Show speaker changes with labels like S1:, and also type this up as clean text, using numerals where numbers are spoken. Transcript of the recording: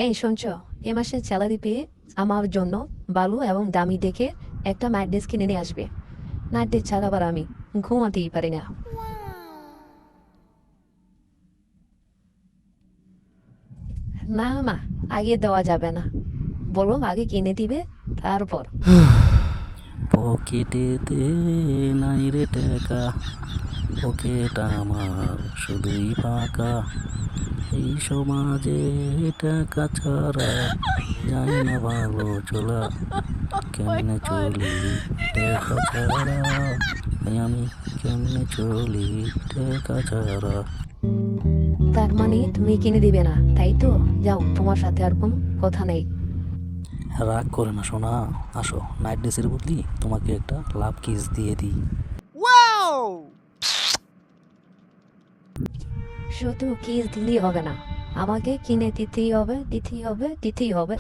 S1: এই শুনছো, এ মাসে স্যালারি পেয়ে আমার জন্য ভালো এবং দামি দেখে একটা নাইট ড্রেস কিনে নিয়ে আসবে। নাইট ড্রেস ছাড়া আবার আমি ঘুমাতেই পারি না। না মা, আগে দেওয়া যাবে না, বলো আগে কিনে দিবে তারপর।
S2: পকেটেতে নাই রে টাকা, পকেট আমার শুধুই ফাঁকা। এই সমাজে টাকা ছাড়া যায় না ভালো চলা। কেমনে চলি টাকা ছাড়া, আমি কেমনে চলি টাকা ছাড়া।
S1: তার মানে তুমি কিনে দিবে না, তাই তো? যাও, তোমার সাথে আর কোনো কথা নেই।
S2: রাগ করে না সোনা, আসো নাইট ড্রেসের বদলি তোমাকে একটা লাভ কিস দিয়ে দিই।
S1: শুধু কিস দিলেই হবে না, আমাকে কিনে দিতেই হবে, দিতেই হবে, দিতেই হবে।